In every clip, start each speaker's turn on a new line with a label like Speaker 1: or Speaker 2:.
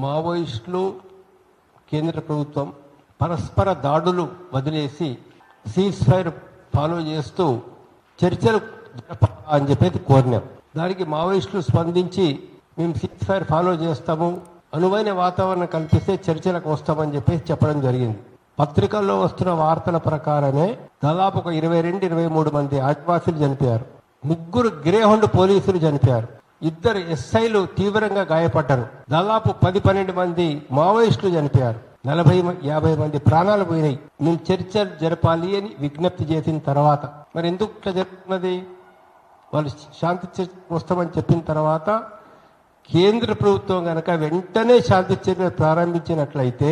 Speaker 1: మావోయిస్టులు కేంద్ర ప్రభుత్వం పరస్పర దాడులు వదిలేసి సీజ్ ఫైర్ ఫాలో చేస్తూ చర్చలు అని చెప్పేసి కోరినాం. దానికి మావోయిస్టులు స్పందించి మేము సీజ్ ఫైర్ ఫాలో చేస్తాము, అనువైన వాతావరణం కల్పిస్తే చర్చలకు వస్తామని చెప్పేసి చెప్పడం జరిగింది. పత్రికల్లో వస్తున్న వార్తల ప్రకారమే దాదాపు ఒక 22-23 మంది ఆదివాసీలు చనిపోయారు, 3 గ్రేహౌండ్ పోలీసులు చనిపోయారు, 2 ఎస్ఐలు తీవ్రంగా గాయపడ్డారు, దాదాపు 10-12 మంది మావోయిస్టులు చనిపోయారు, 40-50 మంది ప్రాణాలు పోయినాయి. మేము చర్చలు జరపాలి అని విజ్ఞప్తి చేసిన తర్వాత మరి ఎందుకు ఇట్లా జరుగుతున్నది? వాళ్ళు శాంతి చర్చకు వస్తామని చెప్పిన తర్వాత కేంద్ర ప్రభుత్వం కనుక వెంటనే శాంతి చర్యలు ప్రారంభించినట్లయితే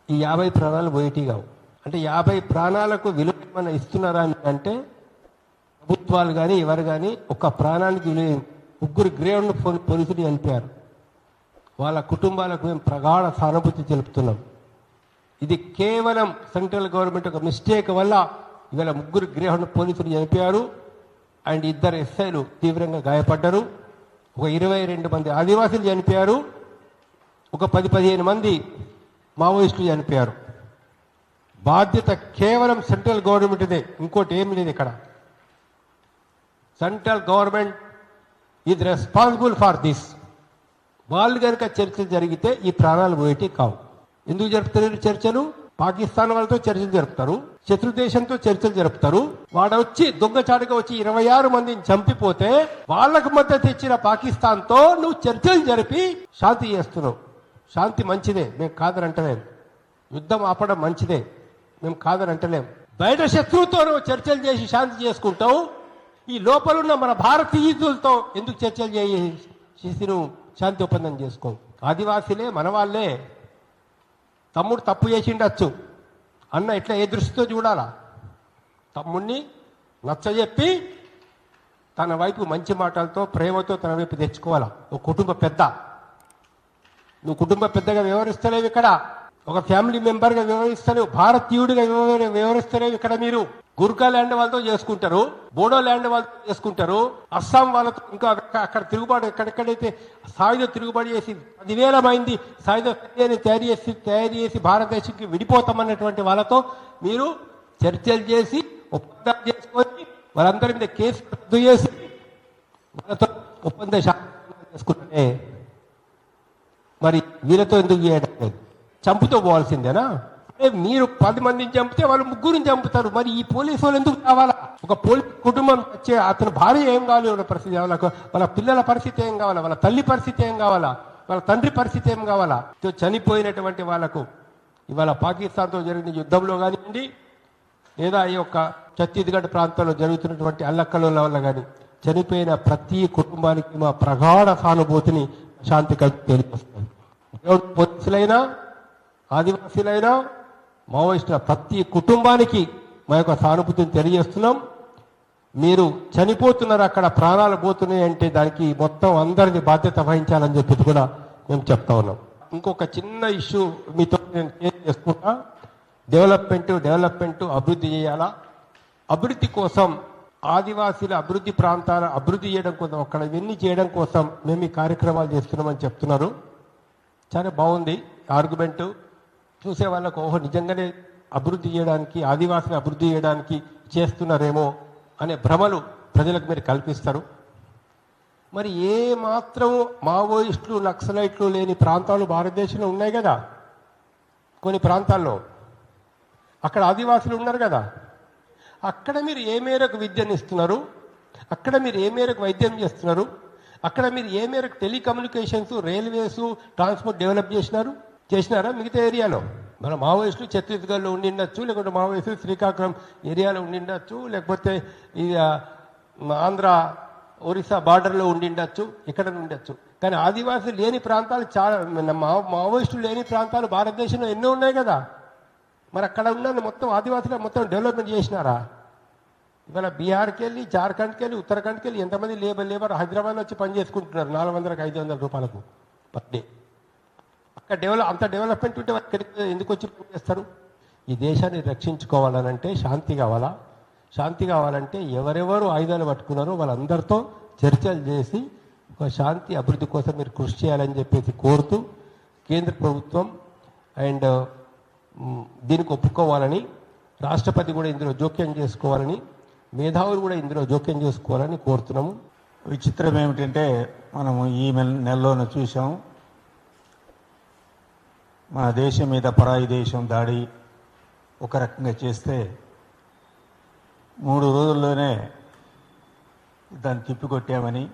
Speaker 1: ఈ 50 ప్రాణాలు పోయేటి కావు. అంటే 50 ప్రాణాలకు విలువ ఏమైనా ఇస్తున్నారా అంటే ప్రభుత్వాలు కానీ ఎవరు కానీ ఒక ప్రాణానికి విలువ. 3 గ్రేడ్ పోలీసులు చనిపోయారు, వాళ్ళ కుటుంబాలకు మేము ప్రగాఢ సానుభూతి తెలుపుతున్నాం. ఇది కేవలం సెంట్రల్ గవర్నమెంట్ ఒక మిస్టేక్ వల్ల ఇవాళ 3 గ్రేడ్ పోలీసులు చనిపోయారు అండ్ 2 ఎస్ఐలు తీవ్రంగా గాయపడ్డారు, ఒక 22 మంది ఆదివాసీలు చనిపోయారు, ఒక 10-15 మంది మావోయిస్టులు చనిపోయారు. బాధ్యత కేవలం సెంట్రల్ గవర్నమెంట్దే, ఇంకోటి ఏమి లేదు ఇక్కడ. Central government is responsible for this. వాళ్ళు కనుక చర్చలు జరిగితే ఈ ప్రాణాలు పోయేటి కావు. ఎందుకు జరుపుతారు చర్చలు? పాకిస్తాన్ వాళ్ళతో చర్చలు జరుపుతారు, శత్రు దేశంతో చర్చలు జరుపుతారు. వాడు వచ్చి దొంగచాటుగా వచ్చి 26 మందిని చంపిపోతే వాళ్ళకు మద్దతు ఇచ్చిన పాకిస్తాన్తో నువ్వు చర్చలు జరిపి శాంతి చేస్తున్నావు. శాంతి మంచిదే, మేము కాదనంటలేం. యుద్ధం ఆపడం మంచిదే, మేము కాదనంటలేం. బయట శత్రువుతో నువ్వు చర్చలు చేసి శాంతి చేసుకుంటావు, ఈ లోపలున్న మన భారతీయులతో ఎందుకు చర్చలు చేసి నువ్వు శాంతి ఒప్పందం చేసుకో? ఆదివాసీలే, మన వాళ్ళే. తమ్ముడు తప్పు చేసిండొచ్చు, అన్న ఇట్లా ఏ దృష్టితో చూడాలా? తమ్ముడిని నచ్చజెప్పి తన వైపు మంచి మాటలతో ప్రేమతో తన వైపు తెచ్చుకోవాలా. ఒక కుటుంబ పెద్ద, నువ్వు కుటుంబ పెద్దగా వ్యవహరిస్తలేవు ఇక్కడ, ఒక ఫ్యామిలీ మెంబర్గా వ్యవహరిస్తలేవు, భారతీయుడిగా వ్యవహరిస్తలేవు ఇక్కడ. మీరు గుర్ఖా ల్యాండ్ వాళ్ళతో చేసుకుంటారు, బోడో ల్యాండ్ వాళ్ళతో చేసుకుంటారు, అస్సాం వాళ్ళతో, ఇంకా అక్కడ తిరుగుబాటు ఎక్కడెక్కడైతే సాయుధ తిరుగుబాటు చేసి 10,000 మంది సాయుధ సైన్యాన్ని తయారు చేసి భారతదేశానికి విడిపోతామన్నటువంటి వాళ్ళతో మీరు చర్చలు చేసి ఒప్పందాలు చేసుకొని వాళ్ళందరి మీద కేసు రద్దు చేసి వాళ్ళతో ఒప్పంద చేసుకుంటే మరి వీళ్ళతో ఎందుకు చేయడం లేదు? చంపుతూ పోవాల్సిందేనా? మీరు 10 మందిని చంపితే వాళ్ళు 3 చంపుతారు. మరి ఈ పోలీసు వాళ్ళు ఎందుకు కావాలా? ఒక పోలీస్ కుటుంబం వచ్చే అతని భార్య ఏం కావాలి, వాళ్ళ పరిస్థితి కావాలా, వాళ్ళ పిల్లల పరిస్థితి ఏం కావాలా, వాళ్ళ తల్లి పరిస్థితి ఏం కావాలా, వాళ్ళ తండ్రి పరిస్థితి ఏం కావాలా? చనిపోయినటువంటి వాళ్ళకు ఇవాళ పాకిస్తాన్తో జరిగిన యుద్ధంలో కానివ్వండి, లేదా ఈ యొక్క ఛత్తీస్గఢ్ ప్రాంతంలో జరుగుతున్నటువంటి అల్లకల్లోల వల్ల కానీ చనిపోయిన ప్రతి కుటుంబానికి మా ప్రగాఢ సానుభూతిని శాంతి కలిపి తెలియజేస్తుంది. పోలీసులైనా ఆదివాసీలైనా మావోయిస్టుల ప్రతి కుటుంబానికి మా యొక్క సానుభూతిని తెలియజేస్తున్నాం. మీరు చనిపోతున్నారు, అక్కడ ప్రాణాలు పోతున్నాయి అంటే దానికి మొత్తం అందరిది బాధ్యత వహించాలని చెప్పి కూడా మేము చెప్తా ఉన్నాం. ఇంకొక చిన్న ఇష్యూ మీతో నేను షేర్ చేసుకుంటా. డెవలప్మెంట్ అభివృద్ధి చేయాలా. అభివృద్ధి కోసం ఆదివాసీల అభివృద్ధి ప్రాంతాల అభివృద్ధి చేయడం కోసం, అక్కడ ఇవన్నీ చేయడం కోసం మేము ఈ కార్యక్రమాలు చేస్తున్నామని చెప్తున్నారు. చాలా బాగుంది ఆర్గ్యుమెంటు. చూసే వాళ్ళకు ఓహో నిజంగానే అభివృద్ధి చేయడానికి, ఆదివాసిని అభివృద్ధి చేయడానికి చేస్తున్నారేమో అనే భ్రమలు ప్రజలకు మీరు కల్పిస్తారు. మరి ఏ మాత్రం మావోయిస్టులు నక్సలైట్లు లేని ప్రాంతాలు భారతదేశంలో ఉన్నాయి కదా. కొన్ని ప్రాంతాల్లో అక్కడ ఆదివాసులు ఉన్నారు కదా. అక్కడ మీరు ఏ మేరకు విద్యను ఇస్తున్నారు, అక్కడ మీరు ఏ మేరకు వైద్యం చేస్తున్నారు, అక్కడ మీరు ఏ మేరకు టెలికమ్యూనికేషన్స్, రైల్వేసు, ట్రాన్స్పోర్ట్ డెవలప్ చేసినారా మిగతా ఏరియాలో? మన మావోయిస్టులు ఛత్తీస్గఢ్లో ఉండిండొచ్చు, లేకుంటే మావోయిస్టులు శ్రీకాకుళం ఏరియాలో ఉండిండొచ్చు, లేకపోతే ఈ ఆంధ్ర ఒరిస్సా బార్డర్లో ఉండిండొచ్చు, ఇక్కడ ఉండొచ్చు. కానీ ఆదివాసులు లేని ప్రాంతాలు చాలా, మావోయిస్టులు లేని ప్రాంతాలు భారతదేశంలో ఎన్నో ఉన్నాయి కదా. మరి అక్కడ ఉన్న మొత్తం ఆదివాసులు మొత్తం డెవలప్మెంట్ చేసినారా? ఇవాళ బీహార్కి వెళ్ళి, జార్ఖండ్కి వెళ్ళి, ఉత్తరాఖండ్కి వెళ్ళి ఎంతమంది లేబర్ హైదరాబాద్ వచ్చి పని చేసుకుంటున్నారు 400-500 రూపాయలకు పర్ డే. అక్కడ అంత డెవలప్మెంట్ ఉంటే ఎందుకు వచ్చి పని చేస్తారు? ఈ దేశాన్ని రక్షించుకోవాలనంటే శాంతి కావాలా. శాంతి కావాలంటే ఎవరెవరు ఆయుధాలు పట్టుకున్నారో వాళ్ళందరితో చర్చలు చేసి ఒక శాంతి అభివృద్ధి కోసం మీరు కృషి చేయాలని చెప్పేసి కోరుతూ కేంద్ర ప్రభుత్వం అండ్ దీనికి ఒప్పుకోవాలని, రాష్ట్రపతి కూడా ఇందులో జోక్యం చేసుకోవాలని, మేధావులు కూడా ఇందులో జోక్యం చేసుకోవాలని కోరుతున్నాము.
Speaker 2: విచిత్రం ఏమిటంటే మనము ఈ నెలలోనే చూసాం, మన దేశం మీద పరాయి దేశం దాడి ఒక రకంగా చేస్తే 3 రోజుల్లోనే దాన్ని తిప్పికొట్టామని,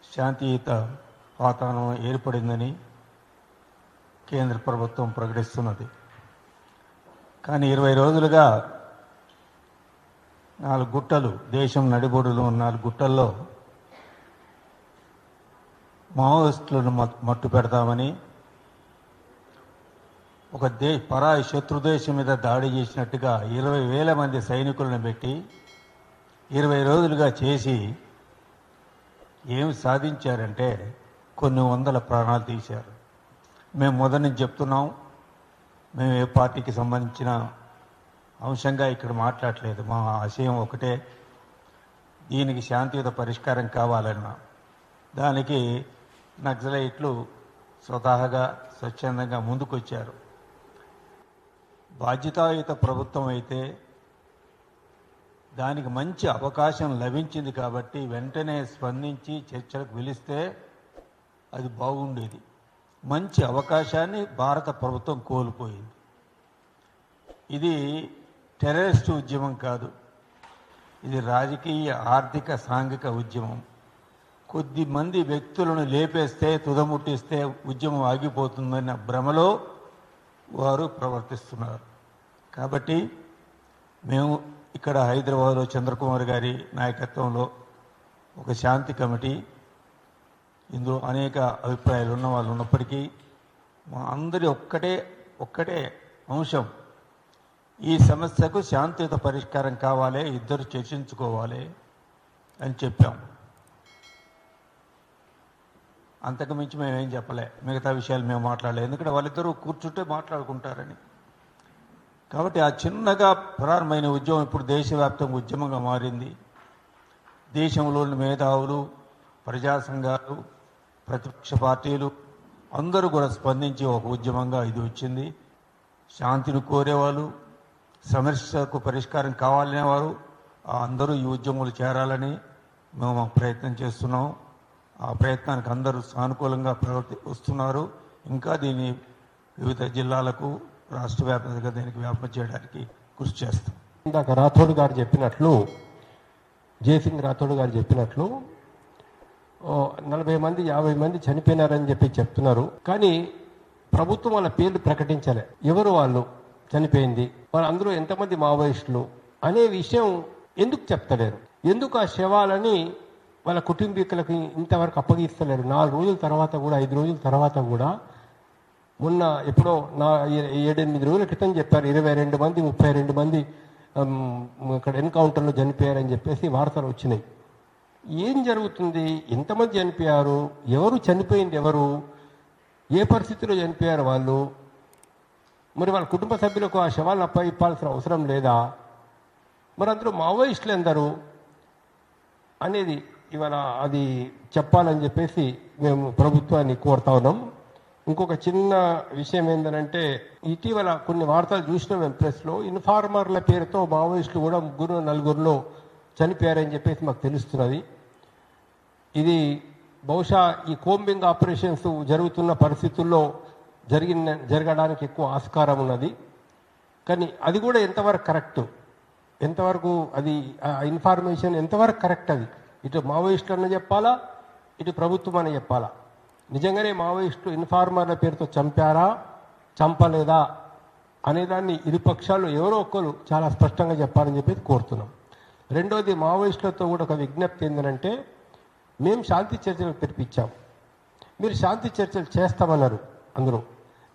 Speaker 2: శాంతియుత వాతావరణం ఏర్పడిందని కేంద్ర ప్రభుత్వం ప్రకటిస్తున్నది. కానీ 20 రోజులుగా 4 గుట్టలు, దేశం నడిబొడులో 4 గుట్టల్లో మావోయిస్టులను మట్టు పెడతామని, ఒక పరాయి శత్రు దేశం మీద దాడి చేసినట్టుగా 20,000 మంది సైనికులను పెట్టి 20 రోజులుగా చేసి ఏం సాధించారంటే కొన్ని వందల ప్రాణాలు తీశారు. మేము మొదటి నుంచి చెప్తున్నాం, మేము ఏ పార్టీకి సంబంధించిన అంశంగా ఇక్కడ మాట్లాడలేదు. మా ఆశయం ఒకటే, దీనికి శాంతియుత పరిష్కారం కావాలన్నా. దానికి నక్సలైట్లు స్వతహాగా స్వచ్ఛందంగా ముందుకొచ్చారు. బాధ్యతాయుత ప్రభుత్వం అయితే దానికి మంచి అవకాశం లభించింది కాబట్టి వెంటనే స్పందించి చర్చలకు పిలిస్తే అది బాగుండేది. మంచి అవకాశాన్ని భారత ప్రభుత్వం కోల్పోయింది. ఇది టెర్రరిస్ట్ ఉద్యమం కాదు, ఇది రాజకీయ, ఆర్థిక, సాంఘిక ఉద్యమం. కొద్ది మంది వ్యక్తులను లేపేస్తే, తుదముట్టిస్తే ఉద్యమం ఆగిపోతుందన్న భ్రమలో వారు ప్రవర్తిస్తున్నారు. కాబట్టి మేము ఇక్కడ హైదరాబాద్లో చంద్రకుమార్ గారి నాయకత్వంలో ఒక శాంతి కమిటీ, ఇందులో అనేక అభిప్రాయాలు ఉన్న వాళ్ళు ఉన్నప్పటికీ మా అందరి ఒక్కటే అంశం, ఈ సమస్యకు శాంతియుత పరిష్కారం కావాలి, ఇద్దరు చర్చించుకోవాలి అని చెప్పాం. అంతకు మించి మేమేం చెప్పలే, మిగతా విషయాలు మేము మాట్లాడలేదు, ఎందుకంటే వాళ్ళిద్దరూ కూర్చుంటే మాట్లాడుకుంటారని. కాబట్టి ఆ చిన్నగా ప్రారంభమైన ఉద్యమం ఇప్పుడు దేశవ్యాప్తంగా ఉద్యమంగా మారింది. దేశంలోని మేధావులు, ప్రజా సంఘాలు, ప్రతిపక్ష పార్టీలు అందరూ కూడా స్పందించి ఒక ఉద్యమంగా ఇది వచ్చింది. శాంతిని కోరేవాళ్ళు, సమస్యకు పరిష్కారం కావాలనేవారు అందరూ ఈ ఉద్యమాలు చేరాలని మేము ప్రయత్నం చేస్తున్నాం. ఆ ప్రయత్నానికి అందరూ సానుకూలంగా వస్తున్నారు. ఇంకా దీన్ని వివిధ జిల్లాలకు, రాష్ట్ర వ్యాప్తంగా దీనికి వ్యాపం చేయడానికి కృషి చేస్తాం.
Speaker 1: ఇందాక రాథోడ్ గారు చెప్పినట్లు, జయసింగ్ రాథోడ్ గారు చెప్పినట్లు 40 మంది 50 మంది చనిపోయినారని చెప్పి చెప్తున్నారు. కానీ ప్రభుత్వం వాళ్ళ పేర్లు ప్రకటించలే. ఎవరు వాళ్ళు చనిపోయింది, వాళ్ళందరూ ఎంతమంది మావోయిస్టులు అనే విషయం ఎందుకు చెప్తలేరు? ఎందుకు ఆ శవాలని వాళ్ళ కుటుంబీకులకి ఇంతవరకు అప్పగిస్తలేరు? 4 రోజుల తర్వాత కూడా, 5 రోజుల తర్వాత కూడా, మొన్న ఎప్పుడో 7-8 రోజుల క్రితం చెప్పారు 22 మంది 32 మంది ఇక్కడ ఎన్కౌంటర్లో చనిపోయారని చెప్పేసి వార్తలు వచ్చినాయి. ఏం జరుగుతుంది? ఎంతమంది చనిపోయారు? ఎవరు చనిపోయింది? ఎవరు ఏ పరిస్థితిలో చనిపోయారు వాళ్ళు? మరి వాళ్ళ కుటుంబ సభ్యులకు ఆ శవాలను అప్పగిప్పాల్సిన అవసరం లేదా? మరి అందరూ మావోయిస్టులు ఎందరు అనేది ఇవాళ అది చెప్పాలని చెప్పేసి మేము ప్రభుత్వాన్ని కోరుతా ఉన్నాం. ఇంకొక చిన్న విషయం ఏంటంటే, ఇటీవల కొన్ని వార్తలు చూసినాం మేము ప్రెస్లో, ఇన్ఫార్మర్ల పేరుతో మావోయిస్టులు కూడా 3-4 చనిపోయారని చెప్పేసి మాకు తెలుస్తున్నది. ఇది బహుశా ఈ కోంబింగ్ ఆపరేషన్స్ జరుగుతున్న పరిస్థితుల్లో జరగడానికి ఎక్కువ ఆస్కారం ఉన్నది. కానీ అది కూడా ఎంతవరకు కరెక్ట్, ఎంతవరకు అది ఇన్ఫర్మేషన్ ఎంతవరకు కరెక్ట్, అది ఇటు మావోయిస్టులు అని చెప్పాలా, ఇటు ప్రభుత్వం అని చెప్పాలా? నిజంగానే మావోయిస్టులు ఇన్ఫార్మర్ల పేరుతో చంపారా, చంపలేదా అనేదాన్ని ఇరు పక్షాలు ఎవరో ఒకరు చాలా స్పష్టంగా చెప్పాలని చెప్పేసి కోరుతున్నాం. రెండోది, మావోయిస్టులతో కూడా ఒక విజ్ఞప్తి ఏంటంటే, మేము శాంతి చర్చలు తెరిపించాం, మీరు శాంతి చర్చలు చేస్తామన్నారు అందరూ,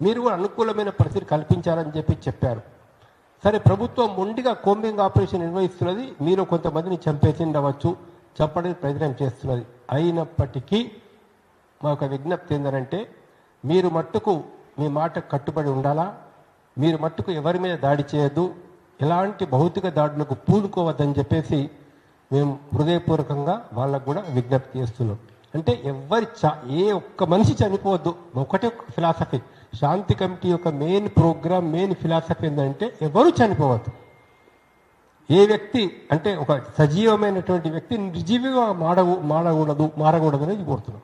Speaker 1: మీరు కూడా అనుకూలమైన పరిస్థితి కల్పించాలని చెప్పి చెప్పారు. సరే, ప్రభుత్వం మొండిగా కోంబింగ్ ఆపరేషన్ నిర్వహిస్తున్నది, మీరు కొంతమందిని చంపేసి ఉండవచ్చు, చంపడానికి ప్రయత్నం చేస్తున్నది. అయినప్పటికీ మా యొక్క విజ్ఞప్తి ఏంటంటే, మీరు మట్టుకు మీ మాటకు కట్టుబడి ఉండాలా, మీరు మట్టుకు ఎవరి మీద దాడి చేయొద్దు, ఎలాంటి భౌతిక దాడులకు పూనుకోవద్దని చెప్పేసి మేము హృదయపూర్వకంగా వాళ్ళకు కూడా విజ్ఞప్తి చేస్తున్నాం. అంటే ఏ ఒక్క మనిషి చనిపోవద్దు. ఒకటే ఫిలాసఫీ, శాంతి కమిటీ యొక్క మెయిన్ ప్రోగ్రామ్, మెయిన్ ఫిలాసఫీ ఏంటంటే ఎవరు చనిపోవద్దు. ఏ వ్యక్తి అంటే ఒక సజీవమైనటువంటి వ్యక్తి నిర్జీవిగా మారకూడదు అనేది కోరుతున్నాం.